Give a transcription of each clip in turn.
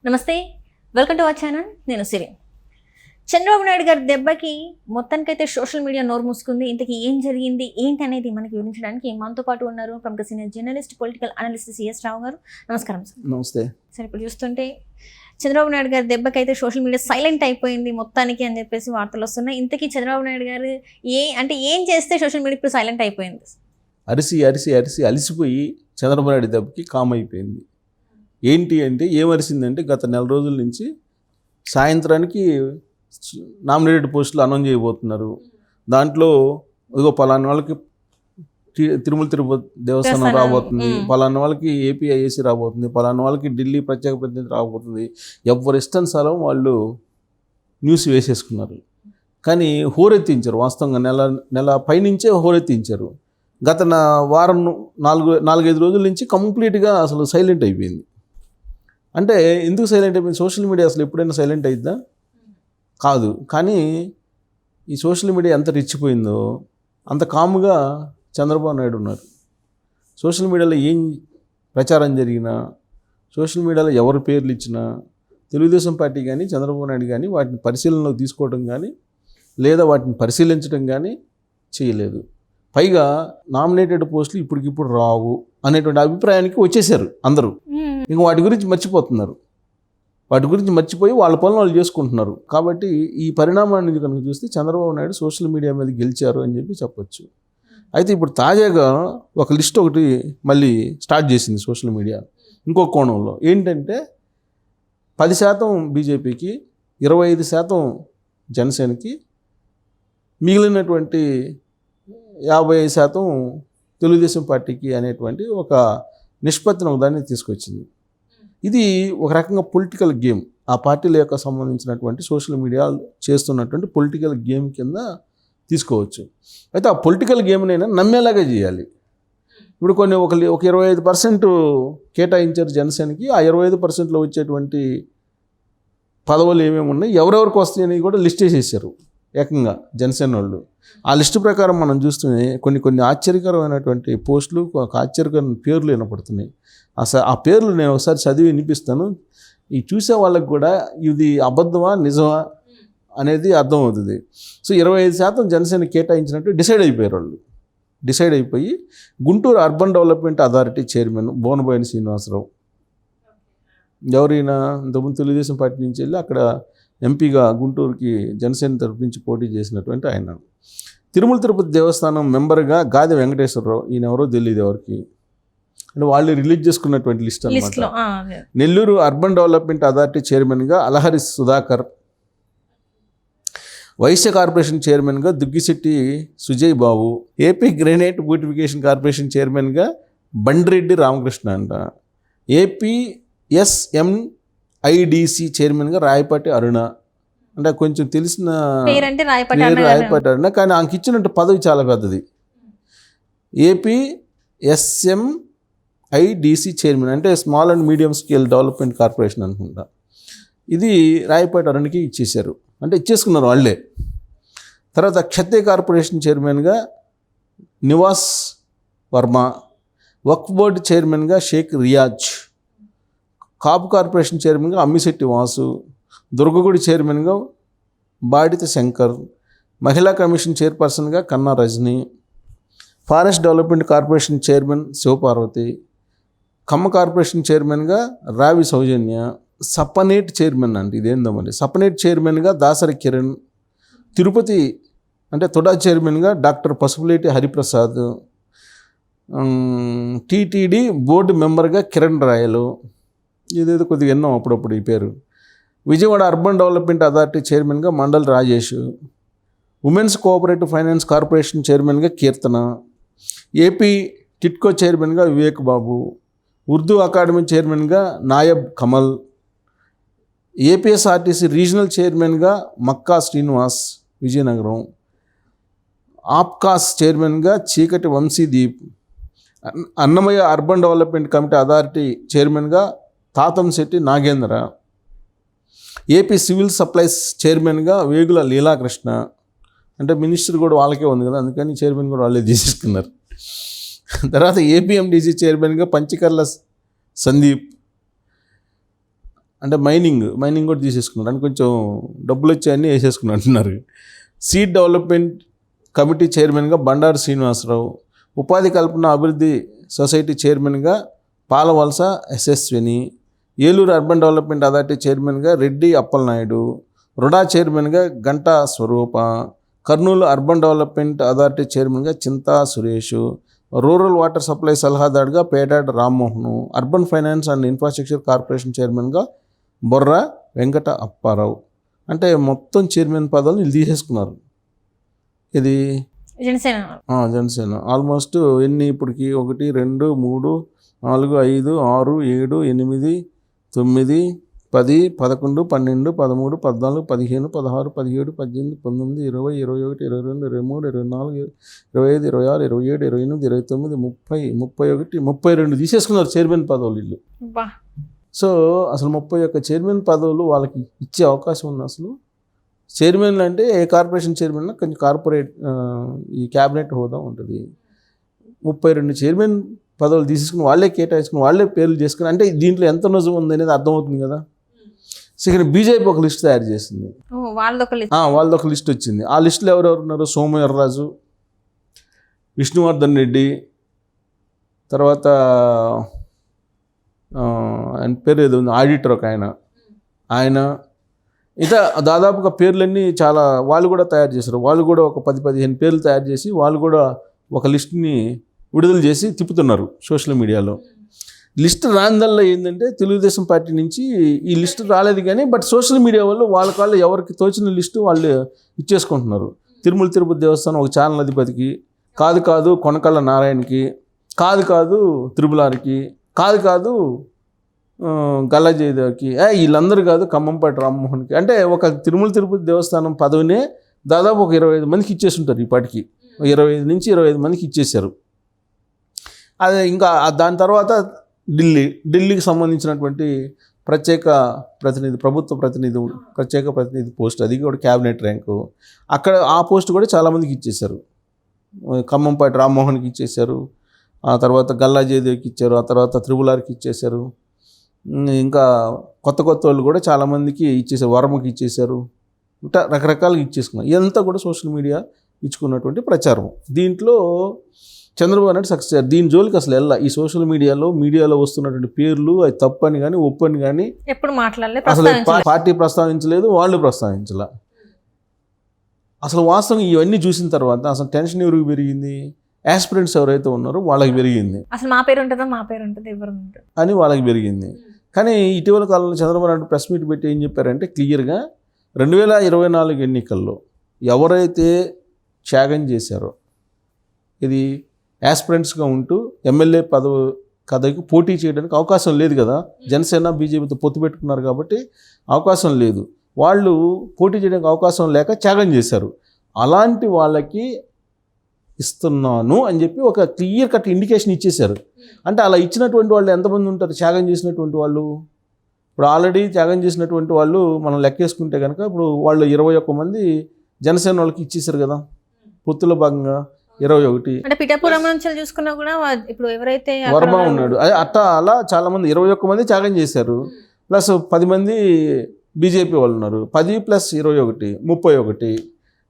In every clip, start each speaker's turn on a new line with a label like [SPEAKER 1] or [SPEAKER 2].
[SPEAKER 1] నమస్తే, welcome to our channel. నేను సిరి. చంద్రబాబు నాయుడు గారి దెబ్బకి మొత్తానికైతే సోషల్ మీడియా నోరు మూసుకుంది. ఇంతకీ ఏం జరిగింది ఏంటి అనేది మనకి వివరించడానికి మనతో పాటు ఉన్నారు ప్రముఖ senior journalist, political analyst CS Rao గారు. నమస్కారం సార్.
[SPEAKER 2] నమస్తే
[SPEAKER 1] సార్, ఇప్పుడు చూస్తుంటే చంద్రబాబు నాయుడు గారి దెబ్బకైతే సోషల్ మీడియా సైలెంట్ అయిపోయింది మొత్తానికి అని చెప్పేసి వార్తలు వస్తున్నాయి. ఇంతకీ చంద్రబాబు నాయుడు గారు ఏం చేస్తే సోషల్ మీడియా ఇప్పుడు సైలెంట్ అయిపోయింది?
[SPEAKER 2] అరిసి అలిసిపోయి చంద్రబాబు నాయుడు దెబ్బకి కామ్ అయిపోయింది. ఏంటి అంటే ఏమరిసిందంటే గత నెల రోజుల నుంచి సాయంత్రానికి నామినేటెడ్ పోస్టులు అనౌన్స్ చేయబోతున్నారు. దాంట్లో ఇదిగో పలానా వాళ్ళకి తిరుమల తిరుపతి దేవస్థానం రాబోతుంది, పలానా వాళ్ళకి ఏపీఐఏసీ రాబోతుంది, పలానా వాళ్ళకి ఢిల్లీ ప్రత్యేక ప్రతినిధి రాబోతుంది. ఎవరి ఇష్టానుసారం వాళ్ళు న్యూస్ వేసేసుకున్నారు. కానీ హోరెత్తించారు. వాస్తవంగా నెల పైనుంచే హోరెత్తించారు. గత వారం 4-5 రోజుల నుంచి కంప్లీట్గా అసలు సైలెంట్ అయిపోయింది. అంటే ఎందుకు సైలెంట్ అయిపోయింది? సోషల్ మీడియా అసలు ఎప్పుడైనా సైలెంట్ అయిద్దా? కాదు. కానీ ఈ సోషల్ మీడియా ఎంత రెచ్చిపోయిందో అంత కాముగా చంద్రబాబు నాయుడు ఉన్నారు. సోషల్ మీడియాలో ఏం ప్రచారం జరిగినా, సోషల్ మీడియాలో ఎవరి పేర్లు ఇచ్చినా తెలుగుదేశం పార్టీ కానీ చంద్రబాబు నాయుడు కానీ వాటిని పరిశీలనలో తీసుకోవడం కానీ లేదా వాటిని పరిశీలించడం కానీ చేయలేదు. పైగా నామినేటెడ్ పోస్టులు ఇప్పటికిప్పుడు రావు అనేటువంటి అభిప్రాయానికి వచ్చేసారు అందరూ. ఇంక వాటి గురించి మర్చిపోతున్నారు. వాటి గురించి మర్చిపోయి వాళ్ళ పనులు వాళ్ళు చేసుకుంటున్నారు. కాబట్టి ఈ పరిణామాన్ని కనుక చూస్తే చంద్రబాబు నాయుడు సోషల్ మీడియా మీద గెలిచారు అని చెప్పొచ్చు. అయితే ఇప్పుడు తాజాగా ఒక లిస్ట్ ఒకటి మళ్ళీ స్టార్ట్ చేసింది సోషల్ మీడియా ఇంకో కోణంలో. ఏంటంటే 10% బీజేపీకి, 25% జనసేనకి, మిగిలినటువంటి 50% తెలుగుదేశం పార్టీకి అనేటువంటి ఒక నిష్పత్తిని ఒకదాన్ని తీసుకొచ్చింది. ఇది ఒక రకంగా పొలిటికల్ గేమ్. ఆ పార్టీల యొక్క సంబంధించినటువంటి సోషల్ మీడియా చేస్తున్నటువంటి పొలిటికల్ గేమ్ కింద తీసుకోవచ్చు. అయితే ఆ పొలిటికల్ గేమ్నైనా నమ్మేలాగా చేయాలి. ఇప్పుడు ఒక 25% కేటాయించారు జనసేనకి. ఆ 25%లో వచ్చేటువంటి పదవులు ఏమేమి ఉన్నాయి, ఎవరెవరికి వస్తాయని కూడా లిస్ట్ చేసేసారు ఏకంగా జనసేన వాళ్ళు. ఆ లిస్టు ప్రకారం మనం చూస్తూనే కొన్ని ఆశ్చర్యకరమైనటువంటి పోస్టులు, ఆశ్చర్యకరమైన పేర్లు వినపడుతున్నాయి. అసలు ఆ పేర్లు నేను ఒకసారి చదివి వినిపిస్తాను. ఈ చూసే వాళ్ళకి కూడా ఇది అబద్ధమా నిజమా అనేది అర్థమవుతుంది. సో 25% జనసేన కేటాయించినట్టు డిసైడ్ అయిపోయారు వాళ్ళు. డిసైడ్ అయిపోయి Guntur urban development authority chairman Bonaboina Srinivasa Rao, ఎవరైనా ఇంతకుముందు తెలుగుదేశం పార్టీ నుంచి వెళ్ళి అక్కడ ఎంపీగా గుంటూరుకి జనసేన తరపు నుంచి పోటీ చేసినటువంటి ఆయన. తిరుమల తిరుపతి దేవస్థానం మెంబర్గా గాది వెంకటేశ్వరరావు, ఈయన ఎవరో తెలియదు ఎవరికి, అంటే వాళ్ళు రిలీజ్ చేసుకున్నటువంటి లిస్ట్ అనమాట. నెల్లూరు అర్బన్ డెవలప్మెంట్ అథారిటీ చైర్మన్గా అలహరి సుధాకర్, వైశ్య కార్పొరేషన్ చైర్మన్గా దుగ్గిశెట్టి సుజయ్ బాబు, ఏపీ గ్రెనైట్ బ్యూటిఫికేషన్ కార్పొరేషన్ చైర్మన్గా బండిరెడ్డి రామకృష్ణ అంట, ఏపీఎస్ఎంఐడిసి చైర్మన్గా రాయపాటి అరుణ. అంటే కొంచెం తెలిసిన రాయపాటి అరుణ, కానీ ఆమెకి ఇచ్చినట్టు పదవి చాలా పెద్దది. ఏపీఎస్ఎంఐడిసి చైర్మన్ అంటే small and medium scale development corporation అనుకుంటా. ఇది రాయపాటి అరుణకి ఇచ్చేశారు, అంటే ఇచ్చేసుకున్నారు వాళ్ళే. తర్వాత క్షత్రియ కార్పొరేషన్ చైర్మన్గా నివాస్ వర్మ, వక్ఫ్ బోర్డు చైర్మన్గా షేక్ రియాజ్, కాపు కార్పొరేషన్ చైర్మన్గా అమ్మిశెట్టి వాసు, దుర్గగుడి చైర్మన్గా బాడిత శంకర్, మహిళా కమిషన్ చైర్పర్సన్గా Kanna Rajani, forest development corporation chairman Sivaparvathi, Kamma corporation చైర్మన్గా రావి సౌజన్య, సప్పనేట్ చైర్మన్ అంటే ఇదేందో మరి, సప్పనేట్ చైర్మన్గా దాసరి కిరణ్, తిరుపతి అంటే తుడా చైర్మన్గా doctor Pasupuleti Hariprasad, TTD board మెంబర్గా కిరణ్ రాయలు, ఇదేదో కొద్దిగా విన్నాం అప్పుడప్పుడు ఈ పేరు, విజయవాడ అర్బన్ డెవలప్మెంట్ అథారిటీ చైర్మన్గా mandal Rajesh, women's cooperative finance corporation చైర్మన్గా కీర్తన, ఏపీ టిట్కో చైర్మన్గా వివేక్ బాబు, ఉర్దూ అకాడమీ చైర్మన్గా నాయబ్ కమల్, ఏపీఎస్ఆర్టీసీ రీజనల్ చైర్మన్గా మక్కా శ్రీనివాస్ విజయనగరం, ఆప్కాస్ చైర్మన్గా Cheekati Vamsidheep, Annamayya urban development committee authority చైర్మన్గా Thathamsetti Nagendra, AP civil supplies చైర్మన్గా వేగుల లీలాకృష్ణ. అంటే మినిస్టర్ కూడా వాళ్ళకే ఉంది కదా, అందుకని చైర్మన్ కూడా వాళ్ళే తీసేసుకున్నారు. తర్వాత ఏపీఎండిసి చైర్మన్గా పంచకర్ల సందీప్, అంటే మైనింగ్ కూడా తీసేసుకున్నారు అని కొంచెం డబ్బులు వచ్చాయని వేసేసుకున్నారు అంటున్నారు. సీడ్ డెవలప్మెంట్ కమిటీ చైర్మన్గా బండారు శ్రీనివాసరావు, ఉపాధి కల్పన అభివృద్ధి సొసైటీ చైర్మన్గా పాలవలస యశస్విని, ఏలూరు అర్బన్ డెవలప్మెంట్ అథారిటీ చైర్మన్గా రెడ్డి అప్పలనాయుడు, రుడా చైర్మన్గా గంటా స్వరూప, కర్నూలు అర్బన్ డెవలప్మెంట్ అథారిటీ చైర్మన్గా చింతా సురేష్, రూరల్ వాటర్ సప్లై సలహాదారుగా Pedada Rammohan, urban finance and infrastructure corporation చైర్మన్గా బొర్ర వెంకట అప్పారావు. అంటే మొత్తం చైర్మన్ పదవులు వీళ్ళు తీసేసుకున్నారు. ఇది జనసేన ఆల్మోస్ట్ ఎన్ని ఇప్పటికి 1 2 3 4 5 6 7 8 9 10 11 12 13 14 15 16 17 18 19 20 21 22 23 24 25 26 27 28 29 30 31 32 తీసేసుకున్నారు చైర్మన్ పదవులు వీళ్ళు. సో అసలు 31 చైర్మన్ పదవులు వాళ్ళకి ఇచ్చే అవకాశం ఉంది. అసలు చైర్మన్లు అంటే ఏ కార్పొరేషన్ చైర్మన్ కొంచెం కార్పొరేట్ ఈ క్యాబినెట్ హోదా ఉంటుంది. 32 చైర్మన్ పదవులు తీసేసుకుని వాళ్ళే కేటాయించుకుని వాళ్ళే పేర్లు చేసుకుని, అంటే దీంట్లో ఎంత నిజం ఉంది అనేది అర్థమవుతుంది కదా. సెకండ్ బీజేపీ ఒక లిస్ట్ తయారు చేసింది, వాళ్ళదొక లిస్ట్ వచ్చింది. ఆ లిస్టులో ఎవరెవరు ఉన్నారు? సోమవీర్రాజు, విష్ణువర్ధన్ రెడ్డి, తర్వాత ఆయన పేరు ఏదో ఉంది ఆడిటర్ ఒక ఆయన ఇంకా దాదాపుగా పేర్లన్నీ చాలా వాళ్ళు కూడా తయారు చేశారు. వాళ్ళు కూడా ఒక 10-15 పేర్లు తయారు చేసి వాళ్ళు కూడా ఒక లిస్ట్ని విడుదల చేసి తిప్పుతున్నారు సోషల్ మీడియాలో. లిస్ట్ రాందల్లా ఏంటంటే తెలుగుదేశం పార్టీ నుంచి ఈ లిస్ట్ రాలేదు కానీ బట్ సోషల్ మీడియా వాళ్ళు వాళ్ళ ఎవరికి తోచిన లిస్టు వాళ్ళు ఇచ్చేసుకుంటున్నారు. తిరుమల తిరుపతి దేవస్థానం ఒక ఛానల్ అధిపతికి, కాదు కొనకళ్ళ నారాయణకి, కాదు త్రిపులారికి, కాదు గల్లా జయదేవ్కి, వీళ్ళందరూ కాదు ఖమ్మంపాటి రామ్మోహన్కి. అంటే ఒక తిరుమల తిరుపతి దేవస్థానం పదవినే దాదాపు ఒక 25 మందికి ఇచ్చేసి ఉంటారు. ఇప్పటికి 25 నుంచి 25 మందికి ఇచ్చేశారు. అదే ఇంకా దాని తర్వాత ఢిల్లీకి సంబంధించినటువంటి ప్రభుత్వ ప్రత్యేక ప్రతినిధి పోస్ట్, అది కూడా క్యాబినెట్ ర్యాంకు. అక్కడ ఆ పోస్ట్ కూడా చాలామందికి ఇచ్చేశారు. ఖమ్మంపాటి రామ్మోహన్కి ఇచ్చేశారు, ఆ తర్వాత గల్లా జయదేవ్కి ఇచ్చారు, ఆ తర్వాత త్రిపులార్కి ఇచ్చేశారు. ఇంకా కొత్త వాళ్ళు కూడా చాలామందికి ఇచ్చేసారు, వర్మకి ఇచ్చేశారు. ఇంకా రకరకాలుగా ఇచ్చేసుకున్నారు. ఇదంతా కూడా సోషల్ మీడియా ఇచ్చుకున్నటువంటి ప్రచారం. దీంట్లో చంద్రబాబు నాయుడు సక్సెస్ అయ్యారు. దీని జోలికి అసలు ఈ సోషల్ మీడియాలో వస్తున్నటువంటి పేర్లు అది తప్పని కానీ ఒప్పని కానీ
[SPEAKER 1] ఎప్పుడు మాట్లాడలేదు,
[SPEAKER 2] అసలు పార్టీ ప్రస్తావించలేదు, వాళ్ళు ప్రస్తావించలే. అసలు వాస్తవం ఇవన్నీ చూసిన తర్వాత అసలు టెన్షన్ ఎవరికి పెరిగింది? యాస్పిరెంట్స్ ఎవరైతే ఉన్నారో వాళ్ళకి పెరిగింది.
[SPEAKER 1] అసలు మా పేరు ఉంటుందో మా పేరు ఉంటుంది ఎవరు
[SPEAKER 2] అని వాళ్ళకి పెరిగింది. కానీ ఇటీవల కాలంలో చంద్రబాబు నాయుడు ప్రెస్ మీట్ పెట్టి ఏం చెప్పారంటే క్లియర్గా 2024 ఎన్నికల్లో ఎవరైతే త్యాగం చేశారో, ఇది యాస్పిరెంట్స్గా ఉంటూ ఎమ్మెల్యే పదవికి పోటీ చేయడానికి అవకాశం లేదు కదా. జనసేన బీజేపీతో పొత్తు పెట్టుకున్నారు కాబట్టి అవకాశం లేదు. వాళ్ళు పోటీ చేయడానికి అవకాశం లేక త్యాగం చేశారు. అలాంటి వాళ్ళకి ఇస్తున్నాను అని చెప్పి ఒక క్లియర్ కట్ ఇండికేషన్ ఇచ్చేశారు. అంటే అలా ఇచ్చినటువంటి వాళ్ళు ఎంతమంది ఉంటారు? త్యాగం చేసినటువంటి వాళ్ళు ఇప్పుడు ఆల్రెడీ త్యాగం చేసినటువంటి వాళ్ళు మనం లెక్కేసుకుంటే కనుక ఇప్పుడు వాళ్ళు 21 మంది జనసేన వాళ్ళకి ఇచ్చేసారు కదా పొత్తులో భాగంగా. 21
[SPEAKER 1] అంటే పిఠాపురం నుంచి చూసుకున్నా కూడా ఇప్పుడు ఎవరైతే
[SPEAKER 2] వర్మ ఉన్నాడు, అలా చాలా మంది 21 మంది త్యాగం చేశారు. ప్లస్ 10 మంది బీజేపీ వాళ్ళు ఉన్నారు. 10 + 21 31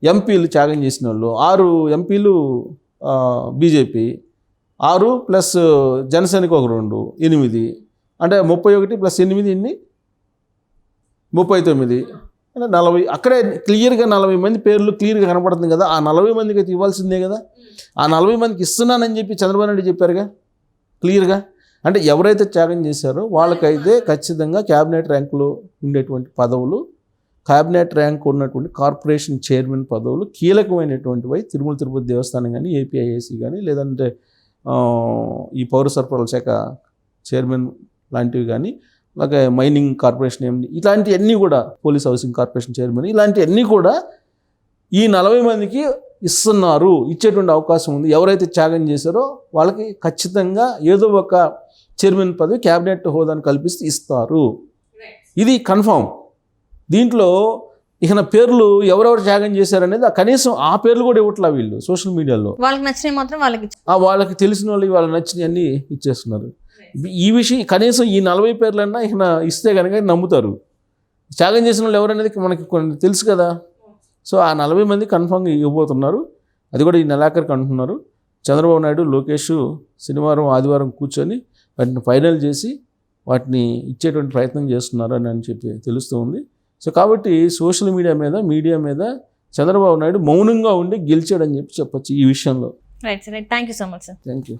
[SPEAKER 2] ఎంపీలు త్యాగం చేసిన వాళ్ళు. 6 ఎంపీలు బీజేపీ, 6 ప్లస్ జనసేనకి ఒక 2 8, అంటే 31 + 8 ఎన్ని 39 అంటే 40. అక్కడే క్లియర్గా 40 మంది పేర్లు క్లియర్గా కనపడుతుంది కదా. ఆ 40 మందికి అయితే ఇవ్వాల్సిందే కదా. ఆ 40 మందికి ఇస్తున్నానని చెప్పి చంద్రబాబు నాయుడు చెప్పారుగా క్లియర్గా. అంటే ఎవరైతే త్యాగం చేశారో వాళ్ళకైతే ఖచ్చితంగా క్యాబినెట్ ర్యాంకులో ఉండేటువంటి పదవులు, క్యాబినెట్ ర్యాంక్ ఉన్నటువంటి కార్పొరేషన్ చైర్మన్ పదవులు కీలకమైనటువంటివి తిరుమల తిరుపతి దేవస్థానం కానీ, ఏపీఐఏసీ కానీ, లేదంటే ఈ పౌర సరఫరాల శాఖ చైర్మన్ లాంటివి కానీ, అలాగే మైనింగ్ కార్పొరేషన్ ఇలాంటివన్నీ కూడా, పోలీస్ హౌసింగ్ కార్పొరేషన్ చైర్మన్, ఇలాంటివన్నీ కూడా ఈ 40 మందికి ఇస్తున్నారు, ఇచ్చేటువంటి అవకాశం ఉంది. ఎవరైతే త్యాగం చేశారో వాళ్ళకి ఖచ్చితంగా ఏదో ఒక చైర్మన్ పదవి క్యాబినెట్ హోదాను కల్పిస్తే ఇస్తారు. ఇది కన్ఫామ్. దీంట్లో ఇక పేర్లు ఎవరెవరు త్యాగం చేశారనేది కనీసం ఆ పేర్లు కూడా ఇవ్వట్లా వీళ్ళు సోషల్ మీడియాలో.
[SPEAKER 1] వాళ్ళకి నచ్చినవి మాత్రం వాళ్ళకి
[SPEAKER 2] తెలిసిన వాళ్ళకి వాళ్ళకి నచ్చినవి అన్నీ ఇచ్చేస్తున్నారు. ఈ విషయం కనీసం ఈ 40 పేర్లన్నా ఇక ఇస్తే కనుక నమ్ముతారు. త్యాగం చేసిన వాళ్ళు ఎవరనేది మనకి కొన్ని తెలుసు కదా. సో ఆ 40 మంది కన్ఫామ్గా ఇవ్వబోతున్నారు. అది కూడా ఈ నెలాఖరికి అంటున్నారు. చంద్రబాబు నాయుడు, లోకేష్ శనివారం ఆదివారం కూర్చొని వాటిని ఫైనల్ చేసి వాటిని ఇచ్చేటువంటి ప్రయత్నం చేస్తున్నారు అని చెప్పి తెలుస్తూ ఉంది. సో కాబట్టి సోషల్ మీడియా మీద చంద్రబాబు నాయుడు మౌనంగా ఉండి గెలిచాడని చెప్పి చెప్పొచ్చు ఈ విషయంలో.
[SPEAKER 1] Right sir, thank you so much sir.
[SPEAKER 2] Thank you.